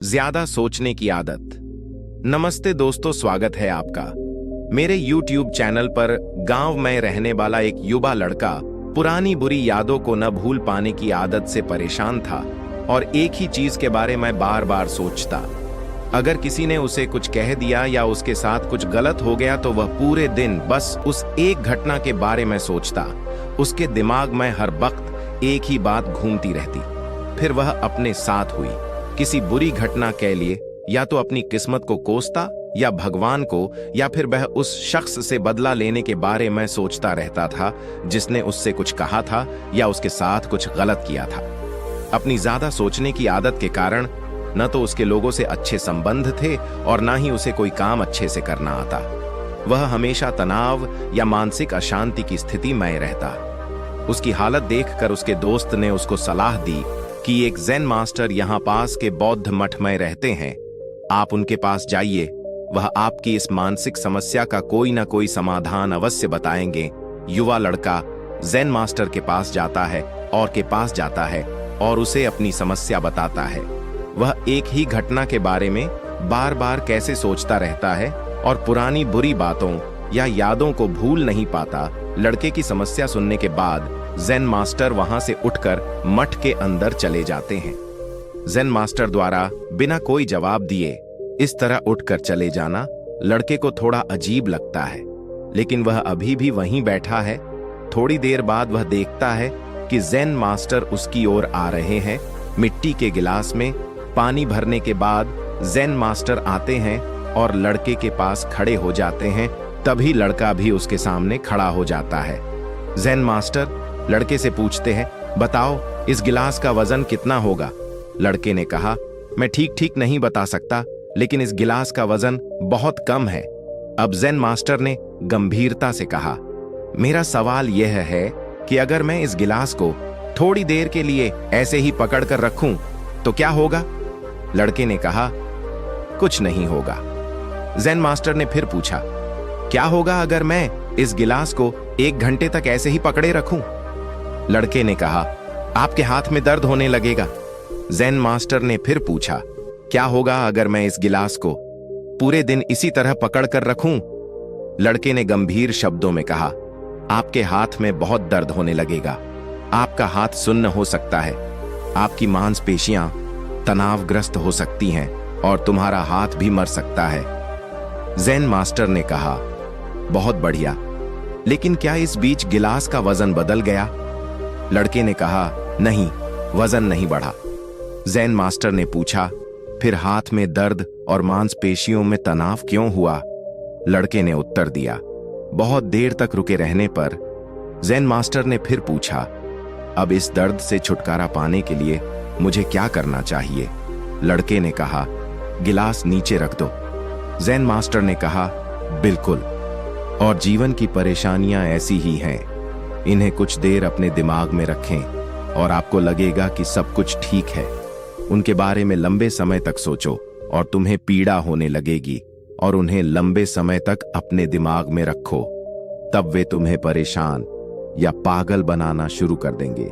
ज्यादा सोचने की आदत। नमस्ते दोस्तों, स्वागत है आपका मेरे YouTube चैनल पर। गांव में रहने वाला एक युवा लड़का पुरानी बुरी यादों को न भूल पाने की आदत से परेशान था और एक ही चीज के बारे में बार बार सोचता। अगर किसी ने उसे कुछ कह दिया या उसके साथ कुछ गलत हो गया तो वह पूरे दिन बस उस एक घटना के बारे में सोचता। उसके दिमाग में हर वक्त एक ही बात घूमती रहती। फिर वह अपने साथ हुई किसी बुरी घटना के लिए या तो अपनी किस्मत को कोसता या भगवान को, या फिर वह उस शख्स से बदला लेने के बारे में सोचता रहता था जिसने उससे कुछ कहा था या उसके साथ कुछ गलत किया था। अपनी ज्यादा सोचने की आदत के कारण न तो उसके लोगों से अच्छे संबंध थे और ना ही उसे कोई काम अच्छे से करना आता। वह हमेशा तनाव या मानसिक अशांति की स्थिति में रहता। उसकी हालत देखकर उसके दोस्त ने उसको सलाह दी कि एक ज़ेन मास्टर यहाँ पास के बौद्ध मठ में रहते हैं, आप उनके पास जाइए। वह आपकी इस मानसिक समस्या का कोई ना कोई समाधान अवश्य बताएंगे। युवा लड़का ज़ेन मास्टर के पास जाता है और उसे अपनी समस्या बताता है। वह एक ही घटना के बारे में बार बार कैसे सोचता रहता है और पुरानी बुरी बातों या यादों को भूल नहीं पाता। लड़के की समस्या सुनने के बाद ज़ेन मास्टर वहां से उठकर मठ के अंदर चले जाते हैं। ज़ेन मास्टर द्वारा बिना कोई जवाब दिए इस तरह उठकर चले जाना लड़के को थोड़ा अजीब लगता है, लेकिन वह अभी भी वहीं बैठा है। थोड़ी देर बाद वह देखता है कि ज़ेन मास्टर उसकी ओर आ रहे हैं। मिट्टी के गिलास में पानी भरने के बाद ज़ेन मास्टर आते हैं और लड़के के पास खड़े हो जाते हैं। तभी लड़का भी उसके सामने खड़ा हो जाता है। ज़ेन मास्टर लड़के से पूछते हैं, बताओ इस गिलास का वजन कितना होगा? लड़के ने कहा, मैं ठीक नहीं बता सकता, लेकिन इस गिलास का वजन बहुत कम है। अब ज़ेन मास्टर ने गंभीरता से कहा, मेरा सवाल यह है कि अगर मैं इस गिलास को थोड़ी देर के लिए ऐसे ही पकड़ कर रखूं तो क्या होगा? लड़के ने कहा, कुछ नहीं होगा। ज़ेन मास्टर ने फिर पूछा, क्या होगा अगर मैं इस गिलास को 1 घंटे तक ऐसे ही पकड़े रखूं? लड़के ने कहा, आपके हाथ में दर्द होने लगेगा। ज़ेन मास्टर ने फिर पूछा, क्या होगा अगर मैं इस गिलास को पूरे दिन इसी तरह पकड़ कर रखूं? लड़के ने गंभीर शब्दों में कहा, आपके हाथ में बहुत दर्द होने लगेगा। आपका हाथ सुन्न हो सकता है, आपकी मांसपेशियां तनावग्रस्त हो सकती हैं और तुम्हारा हाथ भी मर सकता है। ज़ेन मास्टर ने कहा, बहुत बढ़िया, लेकिन क्या इस बीच गिलास का वजन बदल गया? लड़के ने कहा, नहीं, वजन नहीं बढ़ा। ज़ेन मास्टर ने पूछा, फिर हाथ में दर्द और मांसपेशियों में तनाव क्यों हुआ? लड़के ने उत्तर दिया। बहुत देर तक रुके रहने पर ज़ेन मास्टर ने फिर पूछा, अब इस दर्द से छुटकारा पाने के लिए मुझे क्या करना चाहिए? लड़के ने कहा, गिलास नीचे रख दो। ज़ेन मास्टर ने कहा, बिल्कुल, और जीवन की परेशानियां ऐसी ही हैं। इन्हें कुछ देर अपने दिमाग में रखें और आपको लगेगा कि सब कुछ ठीक है। उनके बारे में लंबे समय तक सोचो और तुम्हें पीड़ा होने लगेगी, और उन्हें लंबे समय तक अपने दिमाग में रखो, तब वे तुम्हें परेशान या पागल बनाना शुरू कर देंगे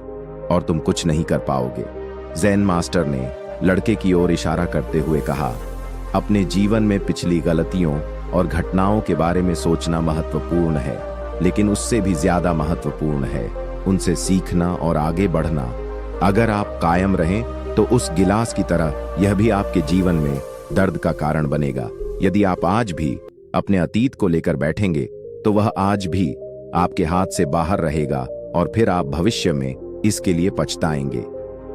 और तुम कुछ नहीं कर पाओगे। ज़ेन मास्टर ने लड़के की ओर इशारा करते हुए कहा, अपने जीवन में पिछली गलतियों और घटनाओं के बारे में सोचना महत्वपूर्ण है, लेकिन उससे भी ज्यादा महत्वपूर्ण है उनसे सीखना और आगे बढ़ना। अगर आप कायम रहें तो उस गिलास की तरह यह भी आपके जीवन में दर्द का कारण बनेगा। यदि आप आज भी अपने अतीत को लेकर बैठेंगे तो वह आज भी आपके हाथ से बाहर रहेगा और फिर आप भविष्य में इसके लिए पछताएंगे।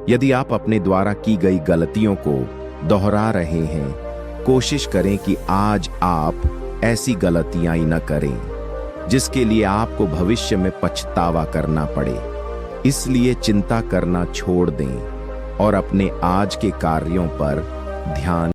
यदि आप अपने द्वारा की गई गलतियों को दोहरा रहे हैं, कोशिश करें कि आज आप ऐसी गलतियां ही न करें जिसके लिए आपको भविष्य में पछतावा करना पड़े। इसलिए चिंता करना छोड़ दें और अपने आज के कार्यों पर ध्यान